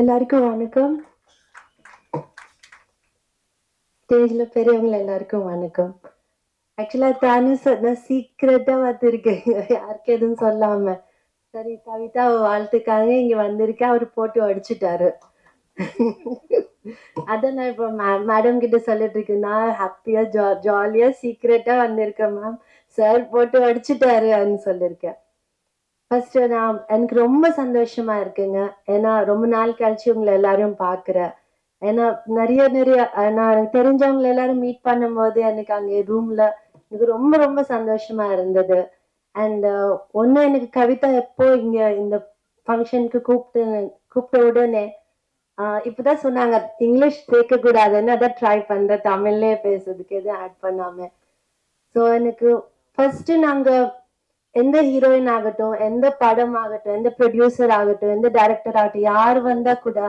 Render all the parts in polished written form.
எல்லாருக்கும் வணக்கம். ஸ்டேஜ்ல பெரியவங்க எல்லாருக்கும் வணக்கம். ஆக்சுவலா நான் சீக்கிரட்டா வந்திருக்கேன், யாருக்கு எதுவும் சொல்லாம. சரி, கவிதா வாழ்த்துக்காக இங்க வந்திருக்கேன், அவரு போட்டு அடிச்சுட்டாரு. அதான் நான் இப்போ மேடம் கிட்ட சொல்லிட்டு இருக்கேன், நான் ஹாப்பியா ஜாலியா சீக்கிரட்டா வந்திருக்கேன் மேம், சார் போட்டு அடிச்சுட்டாருன்னு சொல்லியிருக்கேன். ஃபர்ஸ்ட் எனக்கு ரொம்ப சந்தோஷமா இருக்குங்க. ஏன்னா ரொம்ப நாள் கழிச்சு உங்களை எல்லாரும் பாக்குறேன். ஏன்னா நிறைய நிறைய நான் எனக்கு தெரிஞ்சவங்க எல்லாரும் மீட் பண்ணும்போது எனக்கு அங்கே ரூம்ல எனக்கு ரொம்ப ரொம்ப சந்தோஷமா இருந்தது. அண்ட் ஒன்னு எனக்கு கவிதா எப்போ இங்க இந்த ஃபங்க்ஷனுக்கு கூப்பிட்ட உடனே இப்பதான் சொன்னாங்க இங்கிலீஷ் சேர்க்க கூடாதுன்னு, அதான் ட்ரை பண்றேன் தமிழ்லயே பேசுறதுக்கு எதுவும் ஆட் பண்ணாம. ஸோ எனக்கு ஃபர்ஸ்ட் நாங்க எந்த ஹீரோயின் ஆகட்டும், எந்த படம் ஆகட்டும், எந்த ப்ரொடியூசர் ஆகட்டும், எந்த டைரக்டர் ஆகட்டும், யார் வந்தா கூட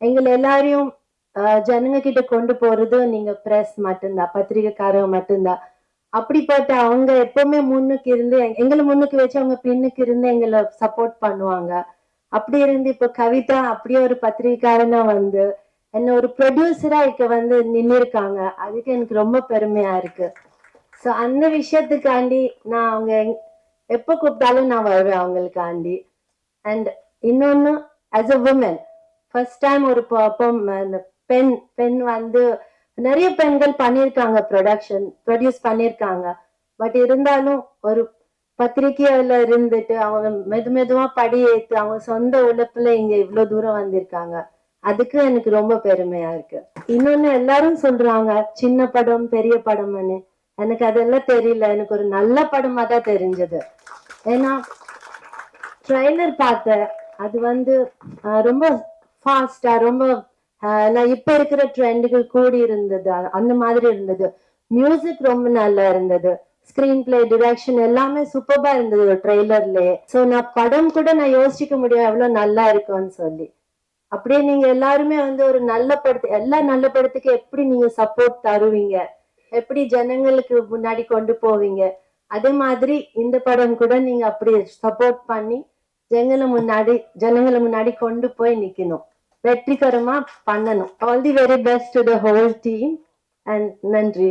எங்களை எல்லாரையும் ஜனங்க கிட்ட கொண்டு போறது நீங்க பிரஸ் மட்டும்தான், பத்திரிகைக்காரங்க மட்டும்தான். அப்படிப்பட்ட அவங்க எப்பவுமே முன்னுக்கு இருந்து எங்களை முன்னுக்கு வச்சு அவங்க பின்னுக்கு இருந்து எங்களை சப்போர்ட் பண்ணுவாங்க. அப்படி இருந்து இப்ப கவிதா அப்படியே ஒரு பத்திரிகைக்காரனா வந்து என்ன ஒரு ப்ரொடியூசரா இங்க வந்து நின்று இருக்காங்க. அதுக்கு எனக்கு ரொம்ப பெருமையா இருக்கு. ஸோ அந்த விஷயத்துக்காண்டி நான் அவங்க எப்ப கூப்பிட்டாலும் நான் வருவேன் அவங்களுக்காண்டி. அண்ட் இன்னொன்னு, as a woman first time ஒரு பெண் பெண் வந்து நிறைய பெண்கள் பண்ணியிருக்காங்க, ப்ரொடியூஸ் பண்ணியிருக்காங்க. பட் இருந்தாலும் ஒரு பத்திரிகையில இருந்துட்டு அவங்க மெதுவா படி ஏத்து அவங்க சொந்த உழைப்புல இங்க இவ்வளவு தூரம் வந்திருக்காங்க. அதுக்கு எனக்கு ரொம்ப பெருமையா இருக்கு. இன்னொன்னு, எல்லாரும் சொல்றாங்க சின்ன படம் பெரிய படம்னு. எனக்கு அதெல்லாம் தெரியல, எனக்கு ஒரு நல்ல படமா தான் தெரிஞ்சது. ஏன்னா ட்ரெய்லர் பார்த்தேன், அது வந்து ரொம்ப ஃபாஸ்டா ரொம்ப நான் இப்ப இருக்கிற ட்ரெண்டுக்கு கூடி இருந்தது, அந்த மாதிரி இருந்தது. மியூசிக் ரொம்ப நல்லா இருந்தது, ஸ்கிரீன் பிளே டிரெக்ஷன் எல்லாமே சூப்பரா இருந்தது ட்ரெய்லர்லயே. ஸோ நான் படம் கூட நான் யோசிக்க முடியும் எவ்வளவு நல்லா இருக்கும்னு சொல்லி. அப்படியே நீங்க எல்லாருமே வந்து ஒரு நல்ல படத்து எல்லா நல்ல படத்துக்கு எப்படி நீங்க சப்போர்ட் தருவீங்க, எப்படி ஜனங்களுக்கு முன்னாடி கொண்டு போவீங்க, அதே மாதிரி இந்த படம் கூட நீங்க அப்படி சப்போர்ட் பண்ணி ஜனங்களை முன்னாடி கொண்டு போய் நிக்கணும், வெற்றிகரமா பண்ணணும். All the very best to the whole team and நன்றி.